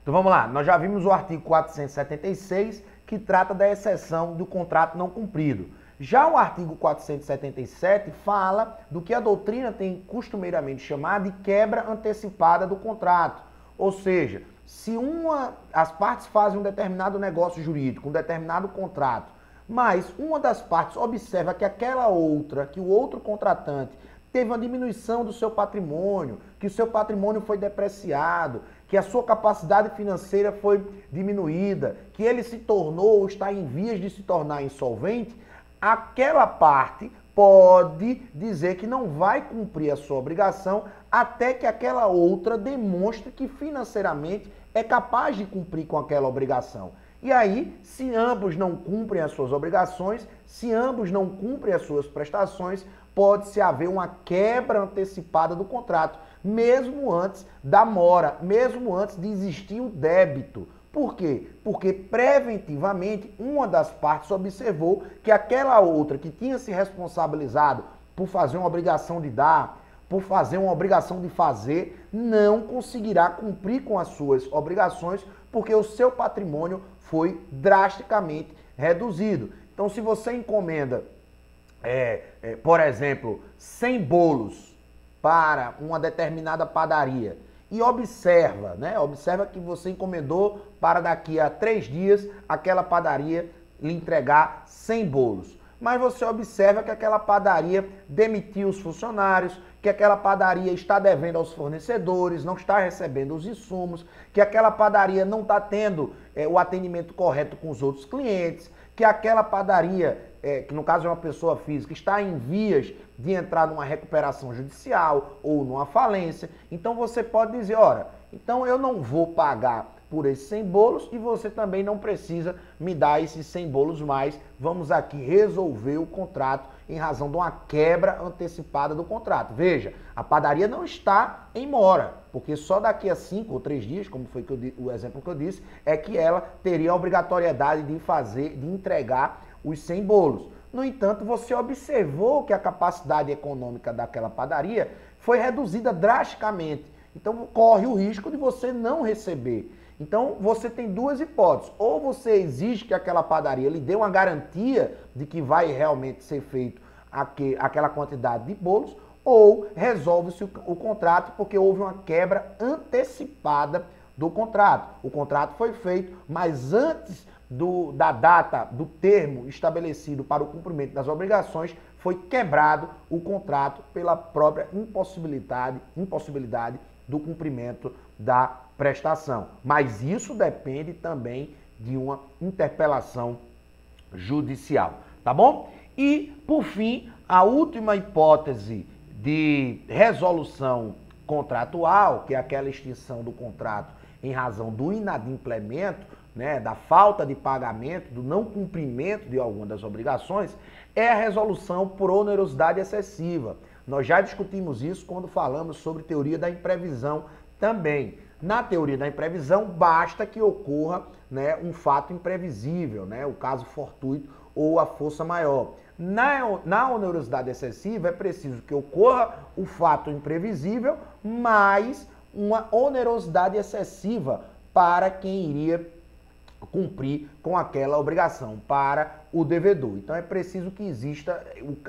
Então vamos lá, nós já vimos o artigo 476, que trata da exceção do contrato não cumprido. Já o artigo 477 fala do que a doutrina tem costumeiramente chamado de quebra antecipada do contrato. Ou seja, se as partes fazem um determinado negócio jurídico, um determinado contrato, mas uma das partes observa que que o outro contratante teve uma diminuição do seu patrimônio, que o seu patrimônio foi depreciado, que a sua capacidade financeira foi diminuída, que ele se tornou ou está em vias de se tornar insolvente, aquela parte pode dizer que não vai cumprir a sua obrigação até que aquela outra demonstre que financeiramente é capaz de cumprir com aquela obrigação. E aí, se ambos não cumprem as suas obrigações, se ambos não cumprem as suas prestações, pode-se haver uma quebra antecipada do contrato, mesmo antes da mora, mesmo antes de existir o débito. Por quê? Porque preventivamente uma das partes observou que aquela outra que tinha se responsabilizado por fazer uma obrigação de dar, por fazer uma obrigação de fazer, não conseguirá cumprir com as suas obrigações porque o seu patrimônio foi drasticamente reduzido. Então, se você encomenda, por exemplo, 100 bolos para uma determinada padaria e observa, né? Observa que você encomendou para daqui a 3 dias aquela padaria lhe entregar 100 bolos. Mas você observa que aquela padaria demitiu os funcionários, que aquela padaria está devendo aos fornecedores, não está recebendo os insumos, que aquela padaria não está tendo o atendimento correto com os outros clientes, que aquela padaria, que no caso é uma pessoa física, está em vias de entrar numa recuperação judicial ou numa falência. Então você pode dizer, ora, então eu não vou pagar por esses 100 bolos e você também não precisa me dar esses 100 bolos mais. Vamos aqui resolver o contrato em razão de uma quebra antecipada do contrato. Veja, a padaria não está em mora, porque só daqui a 5 ou 3 dias, como foi o exemplo que eu disse, é que ela teria a obrigatoriedade de entregar os 100 bolos. No entanto, você observou que a capacidade econômica daquela padaria foi reduzida drasticamente. Então, corre o risco de você não receber. Então, você tem duas hipóteses. Ou você exige que aquela padaria lhe dê uma garantia de que vai realmente ser feito aquela quantidade de bolos, ou resolve-se o contrato porque houve uma quebra antecipada do contrato. O contrato foi feito, mas antes da data, do termo estabelecido para o cumprimento das obrigações, foi quebrado o contrato pela própria impossibilidade do cumprimento da prestação. Mas isso depende também de uma interpelação judicial, tá bom? E, por fim, a última hipótese de resolução contratual, que é aquela extinção do contrato em razão do inadimplemento, né, da falta de pagamento, do não cumprimento de alguma das obrigações, é a resolução por onerosidade excessiva. Nós já discutimos isso quando falamos sobre teoria da imprevisão também. Na teoria da imprevisão, basta que ocorra, né, um fato imprevisível, né, o caso fortuito ou a força maior. Na onerosidade excessiva, é preciso que ocorra o fato imprevisível, mais uma onerosidade excessiva para quem iria cumprir com aquela obrigação, para o devedor. Então é preciso que exista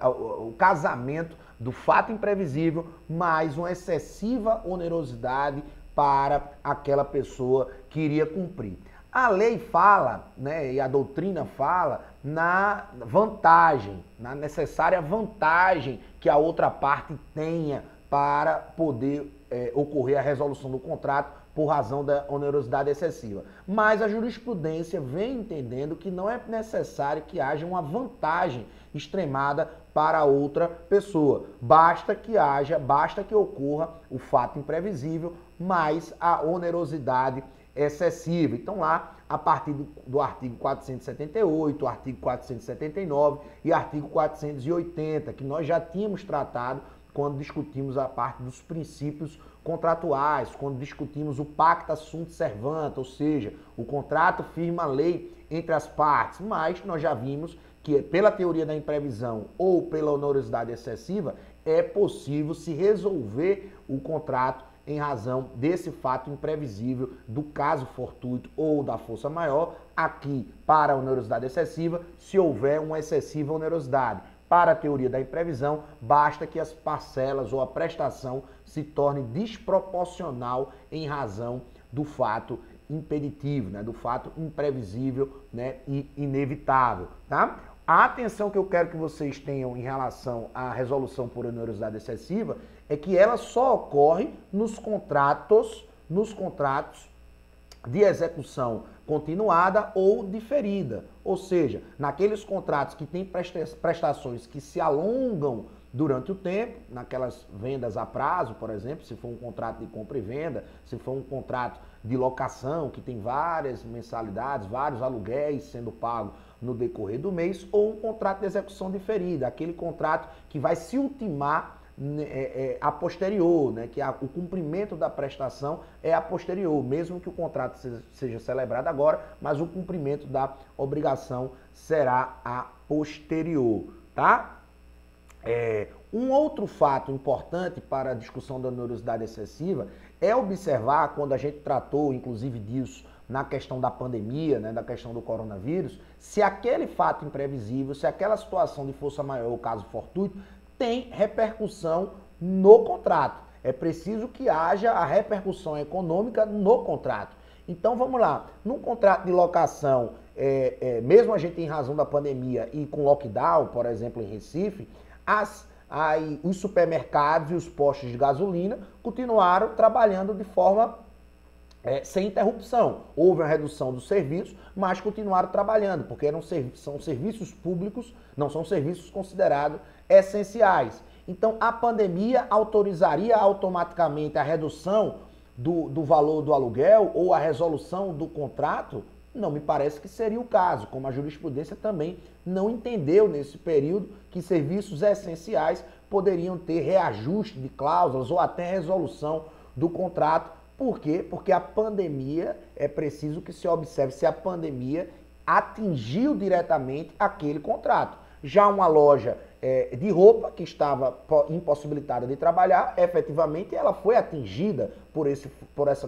o casamento do fato imprevisível mais uma excessiva onerosidade para aquela pessoa que iria cumprir. A lei fala, né, e a doutrina fala na vantagem, na necessária vantagem que a outra parte tenha para poder ocorrer a resolução do contrato por razão da onerosidade excessiva. Mas a jurisprudência vem entendendo que não é necessário que haja uma vantagem extremada para a outra pessoa. Basta que ocorra o fato imprevisível, mais a onerosidade excessiva. Então lá, a partir do artigo 478, artigo 479 e artigo 480, que nós já tínhamos tratado quando discutimos a parte dos princípios contratuais, quando discutimos o pacta sunt servanda, ou seja, o contrato firma a lei entre as partes, mas nós já vimos que pela teoria da imprevisão ou pela onerosidade excessiva é possível se resolver o contrato em razão desse fato imprevisível do caso fortuito ou da força maior, aqui para a onerosidade excessiva, se houver uma excessiva onerosidade. Para a teoria da imprevisão, basta que as parcelas ou a prestação se torne desproporcional em razão do fato impeditivo, né, do fato imprevisível, né, e inevitável, tá? A atenção que eu quero que vocês tenham em relação à resolução por onerosidade excessiva é que ela só ocorre nos contratos de execução continuada ou diferida. Ou seja, naqueles contratos que têm prestações que se alongam durante o tempo, naquelas vendas a prazo, por exemplo, se for um contrato de compra e venda, se for um contrato de locação que tem várias mensalidades, vários aluguéis sendo pagos no decorrer do mês, ou um contrato de execução diferida, aquele contrato que vai se ultimar a posterior, né, que o cumprimento da prestação é a posterior, mesmo que o contrato seja celebrado agora, mas o cumprimento da obrigação será a posterior, tá? Um outro fato importante para a discussão da onerosidade excessiva é observar, quando a gente tratou, inclusive, disso na questão da pandemia, né, da questão do coronavírus, se aquele fato imprevisível, se aquela situação de força maior ou caso fortuito tem repercussão no contrato. É preciso que haja a repercussão econômica no contrato. Então vamos lá, num contrato de locação, mesmo a gente em razão da pandemia e com lockdown, por exemplo, em Recife, os supermercados e os postos de gasolina continuaram trabalhando de forma sem interrupção. Houve uma redução dos serviços, mas continuaram trabalhando, porque são serviços públicos, não são serviços considerados essenciais. Então, a pandemia autorizaria automaticamente a redução do valor do aluguel ou a resolução do contrato? Não me parece que seria o caso, como a jurisprudência também não entendeu nesse período que serviços essenciais poderiam ter reajuste de cláusulas ou até resolução do contrato. Por quê? Porque a pandemia, é preciso que se observe se a pandemia atingiu diretamente aquele contrato. Já uma loja de roupa que estava impossibilitada de trabalhar, efetivamente ela foi atingida por esse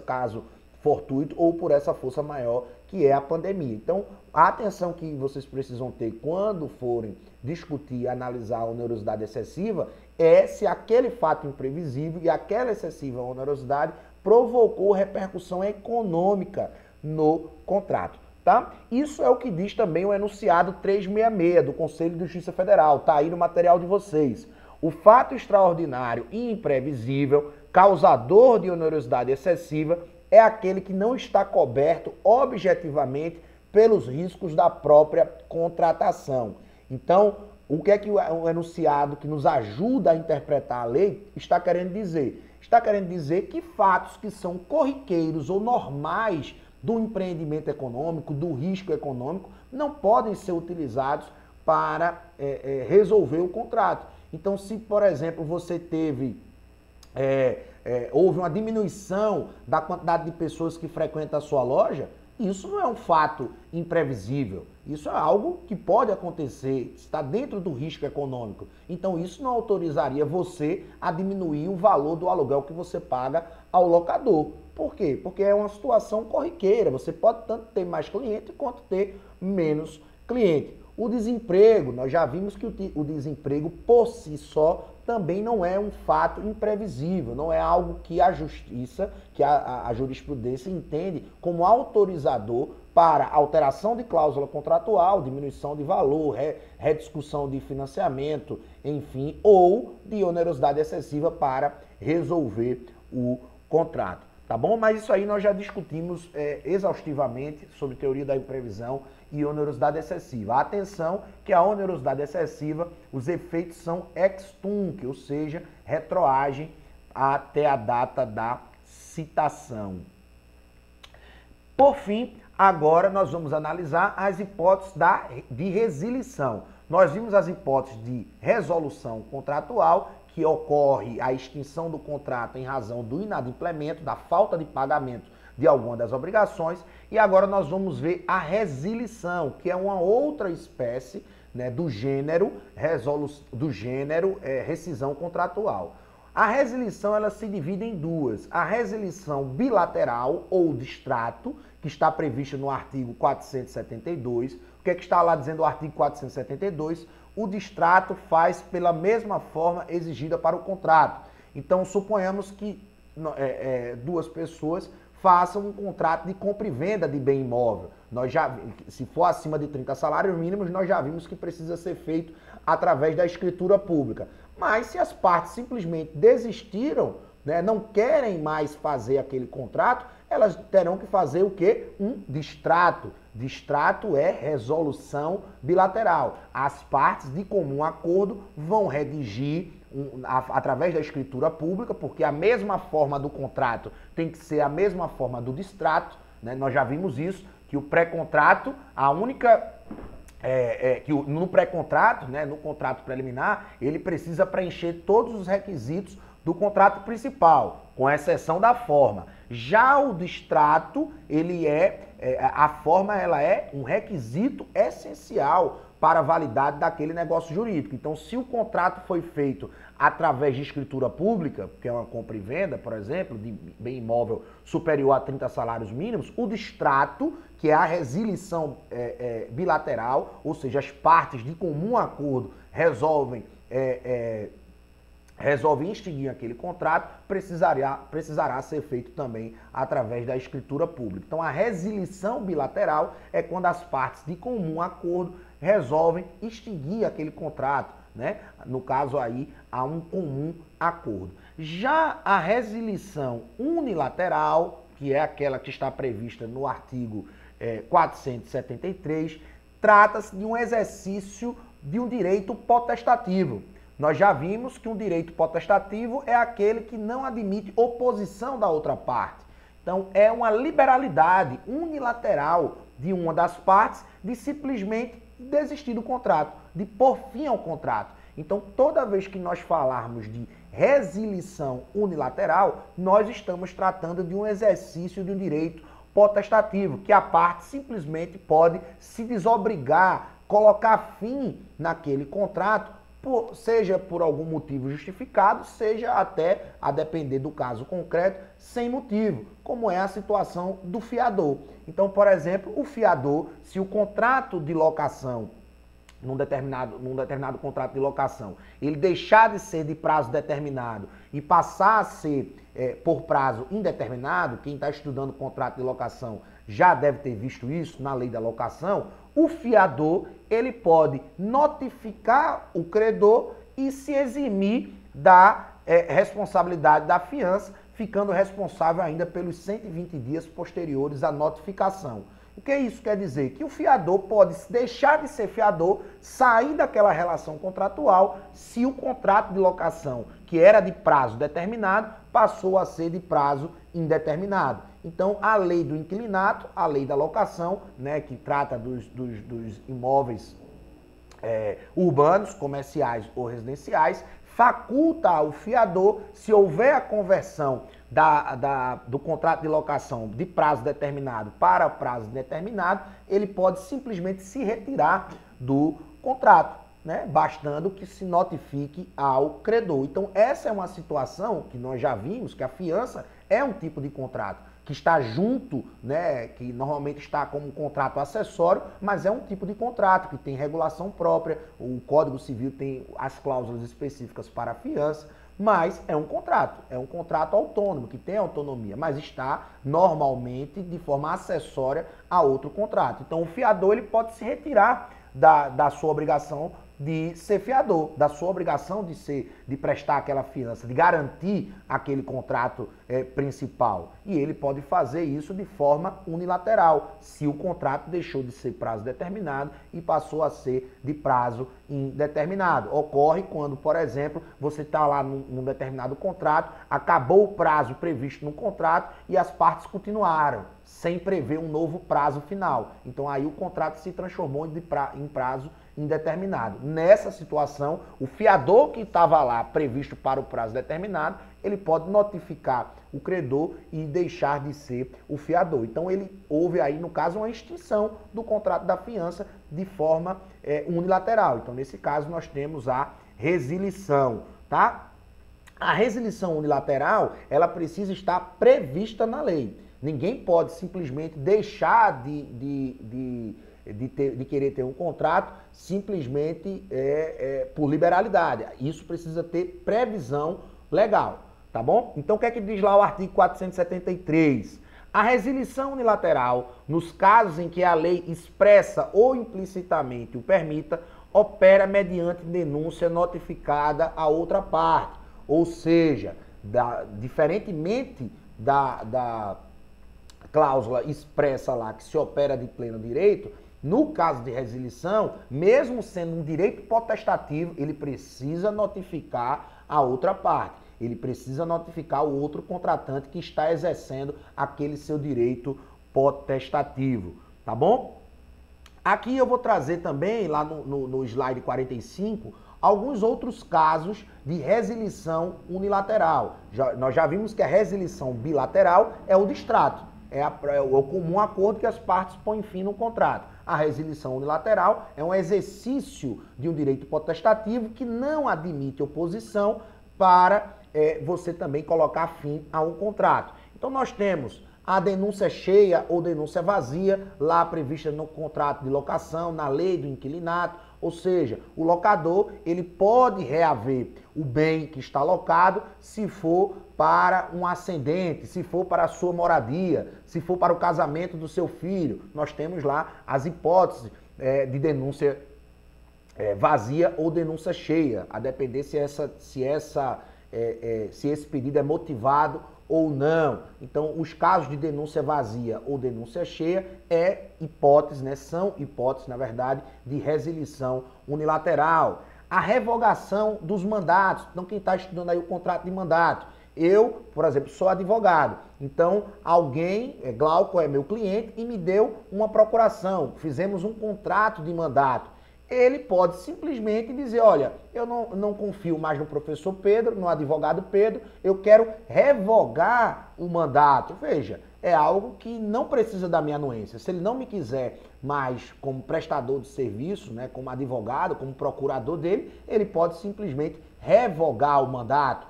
caso fortuito ou por essa força maior que é a pandemia. Então, a atenção que vocês precisam ter quando forem discutir e analisar a onerosidade excessiva é se aquele fato imprevisível e aquela excessiva onerosidade provocou repercussão econômica no contrato. Tá? Isso é o que diz também o enunciado 366 do Conselho de Justiça Federal, tá aí no material de vocês. O fato extraordinário e imprevisível, causador de onerosidade excessiva, é aquele que não está coberto objetivamente pelos riscos da própria contratação. Então, o que é que o enunciado que nos ajuda a interpretar a lei está querendo dizer? Está querendo dizer que fatos que são corriqueiros ou normais do empreendimento econômico, do risco econômico, não podem ser utilizados para resolver o contrato. Então, se, por exemplo, você houve uma diminuição da quantidade de pessoas que frequentam a sua loja, isso não é um fato imprevisível. Isso é algo que pode acontecer, está dentro do risco econômico. Então, isso não autorizaria você a diminuir o valor do aluguel que você paga ao locador. Por quê? Porque é uma situação corriqueira. Você pode tanto ter mais cliente quanto ter menos cliente. O desemprego, nós já vimos que o desemprego por si só também não é um fato imprevisível, não é algo que a justiça, que a jurisprudência entende como autorizador para alteração de cláusula contratual, diminuição de valor, rediscussão de financiamento, enfim, ou de onerosidade excessiva para resolver o contrato. Tá bom? Mas isso aí nós já discutimos exaustivamente sobre teoria da imprevisão e onerosidade excessiva. Atenção que a onerosidade excessiva, os efeitos são ex tunc, ou seja, retroagem até a data da citação. Por fim, agora nós vamos analisar as hipóteses de resilição. Nós vimos as hipóteses de resolução contratual, que ocorre a extinção do contrato em razão do inadimplemento, da falta de pagamento de alguma das obrigações, e agora nós vamos ver a resilição, que é uma outra espécie, né, do gênero rescisão contratual. A resilição ela se divide em duas. A resilição bilateral ou distrato, que está prevista no artigo 472. O que é que está lá dizendo o artigo 472? O distrato faz pela mesma forma exigida para o contrato. Então, suponhamos que duas pessoas façam um contrato de compra e venda de bem imóvel. Se for acima de 30 salários mínimos, nós já vimos que precisa ser feito através da escritura pública. Mas se as partes simplesmente desistiram, né, não querem mais fazer aquele contrato, elas terão que fazer o quê? Um distrato. Distrato é resolução bilateral. As partes de comum acordo vão redigir através da escritura pública, porque a mesma forma do contrato tem que ser a mesma forma do distrato, né? Nós já vimos isso, que o pré-contrato, a única... no pré-contrato, né, no contrato preliminar, ele precisa preencher todos os requisitos do contrato principal, com exceção da forma. Já o distrato, a forma ela é um requisito essencial para a validade daquele negócio jurídico. Então, se o contrato foi feito através de escritura pública, que é uma compra e venda, por exemplo, de bem imóvel superior a 30 salários mínimos, o distrato, que é a resilição bilateral, ou seja, as partes de comum acordo resolvem extinguir aquele contrato, precisará ser feito também através da escritura pública. Então, a resilição bilateral é quando as partes de comum acordo resolvem extinguir aquele contrato, né? No caso aí, há um comum acordo. Já a resilição unilateral, que é aquela que está prevista no artigo 473, trata-se de um exercício de um direito potestativo. Nós já vimos que um direito potestativo é aquele que não admite oposição da outra parte. Então, é uma liberalidade unilateral de uma das partes de simplesmente desistir do contrato, de pôr fim ao contrato. Então, toda vez que nós falarmos de resilição unilateral, nós estamos tratando de um exercício de um direito potestativo, que a parte simplesmente pode se desobrigar, colocar fim naquele contrato, seja por algum motivo justificado, seja até, a depender do caso concreto, sem motivo, como é a situação do fiador. Então, por exemplo, o fiador, se o contrato de locação, num determinado contrato de locação, ele deixar de ser de prazo determinado e passar a ser por prazo indeterminado, quem está estudando contrato de locação já deve ter visto isso na lei da locação, o fiador ele pode notificar o credor e se eximir da responsabilidade da fiança, ficando responsável ainda pelos 120 dias posteriores à notificação. O que isso quer dizer? Que o fiador pode deixar de ser fiador, sair daquela relação contratual, se o contrato de locação, que era de prazo determinado, passou a ser de prazo indeterminado. Então, a lei do inquilinato, a lei da locação, né, que trata dos imóveis urbanos, comerciais ou residenciais, faculta ao fiador, se houver a conversão do contrato de locação de prazo determinado para prazo indeterminado, ele pode simplesmente se retirar do contrato, né? Bastando que se notifique ao credor. Então, essa é uma situação que nós já vimos, que a fiança é um tipo de contrato que está junto, né, que normalmente está como um contrato acessório, mas é um tipo de contrato que tem regulação própria, o Código Civil tem as cláusulas específicas para a fiança, mas é um contrato autônomo, que tem autonomia, mas está normalmente de forma acessória a outro contrato. Então o fiador ele pode se retirar da sua obrigação de ser fiador, da sua obrigação de prestar aquela fiança, de garantir aquele contrato principal. E ele pode fazer isso de forma unilateral, se o contrato deixou de ser prazo determinado e passou a ser de prazo indeterminado. Ocorre quando, por exemplo, você está lá num determinado contrato, acabou o prazo previsto no contrato e as partes continuaram, sem prever um novo prazo final. Então aí o contrato se transformou em prazo indeterminado. Nessa situação, o fiador que estava lá previsto para o prazo determinado, ele pode notificar o credor e deixar de ser o fiador. Então houve aí, no caso, uma extinção do contrato da fiança de forma unilateral. Então, nesse caso, nós temos a resilição, tá? A resilição unilateral, ela precisa estar prevista na lei. Ninguém pode simplesmente deixar de querer ter um contrato simplesmente por liberalidade. Isso precisa ter previsão legal, tá bom? Então, o que é que diz lá o artigo 473? A resilição unilateral, nos casos em que a lei expressa ou implicitamente o permita, opera mediante denúncia notificada à outra parte. Ou seja, diferentemente da cláusula expressa lá que se opera de pleno direito, no caso de resilição, mesmo sendo um direito potestativo, ele precisa notificar a outra parte. Ele precisa notificar o outro contratante que está exercendo aquele seu direito potestativo, tá bom? Aqui eu vou trazer também, lá no slide 45, alguns outros casos de resilição unilateral. Nós já vimos que a resilição bilateral é o distrato, é o comum acordo que as partes põem fim no contrato. A resilição unilateral é um exercício de um direito potestativo que não admite oposição para você também colocar fim a um contrato. Então nós temos a denúncia cheia ou denúncia vazia, lá prevista no contrato de locação, na lei do inquilinato, ou seja, o locador ele pode reaver o bem que está locado se for para um ascendente, se for para a sua moradia, se for para o casamento do seu filho. Nós temos lá as hipóteses de denúncia vazia ou denúncia cheia, a depender se esse pedido é motivado ou não. Então, os casos de denúncia vazia ou denúncia cheia são hipóteses, na verdade, de resilição unilateral. A revogação dos mandatos. Então, quem está estudando aí o contrato de mandato, eu, por exemplo, sou advogado. Então, Glauco é meu cliente e me deu uma procuração. Fizemos um contrato de mandato. Ele pode simplesmente dizer, olha, eu não confio mais no professor Pedro, no advogado Pedro, eu quero revogar o mandato. Veja, é algo que não precisa da minha anuência. Se ele não me quiser mais como prestador de serviço, né, como advogado, como procurador dele, ele pode simplesmente revogar o mandato.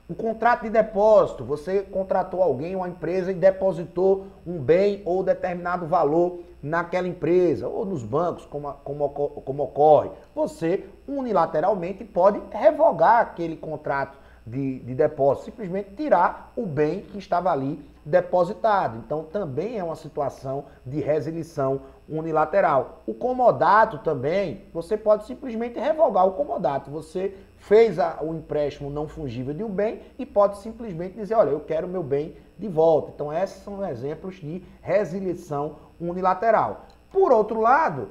O contrato de depósito, você contratou alguém, uma empresa e depositou um bem ou determinado valor naquela empresa ou nos bancos, como ocorre. Você unilateralmente pode revogar aquele contrato de depósito, simplesmente tirar o bem que estava ali depositado. Então também é uma situação de resilição unilateral. O comodato também, você pode simplesmente revogar o comodato. Você fez o empréstimo não fungível de um bem e pode simplesmente dizer, olha, eu quero meu bem de volta. Então esses são exemplos de resilição unilateral. Por outro lado,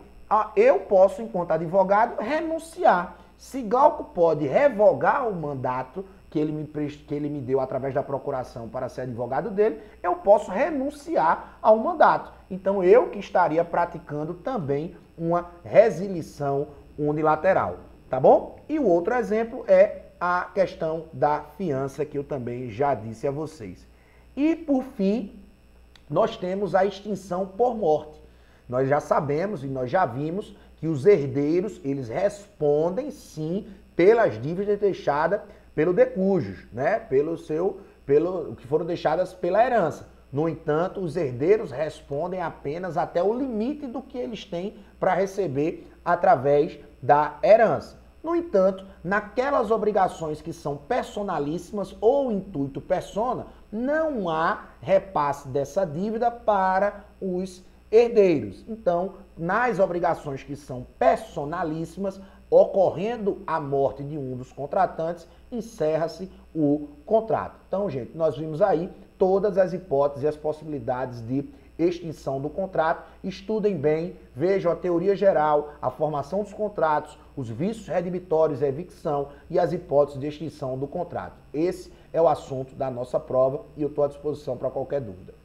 eu posso, enquanto advogado, renunciar. Se Glauco pode revogar o mandato que ele me deu através da procuração para ser advogado dele, eu posso renunciar ao mandato. Então eu que estaria praticando também uma resilição unilateral, tá bom? E o outro exemplo é a questão da fiança, que eu também já disse a vocês. E por fim, nós temos a extinção por morte. Nós já sabemos e nós já vimos que os herdeiros, eles respondem sim pelas dívidas deixadas pelo decújio, né? Pelo que foram deixadas pela herança. No entanto, os herdeiros respondem apenas até o limite do que eles têm para receber através da herança. No entanto, naquelas obrigações que são personalíssimas ou intuito persona, não há repasse dessa dívida para os herdeiros. Então, nas obrigações que são personalíssimas, ocorrendo a morte de um dos contratantes, encerra-se o contrato. Então, gente, nós vimos aí todas as hipóteses e as possibilidades de extinção do contrato. Estudem bem, vejam a teoria geral, a formação dos contratos, os vícios redibitórios, a evicção e as hipóteses de extinção do contrato. Esse é o assunto da nossa prova e eu estou à disposição para qualquer dúvida.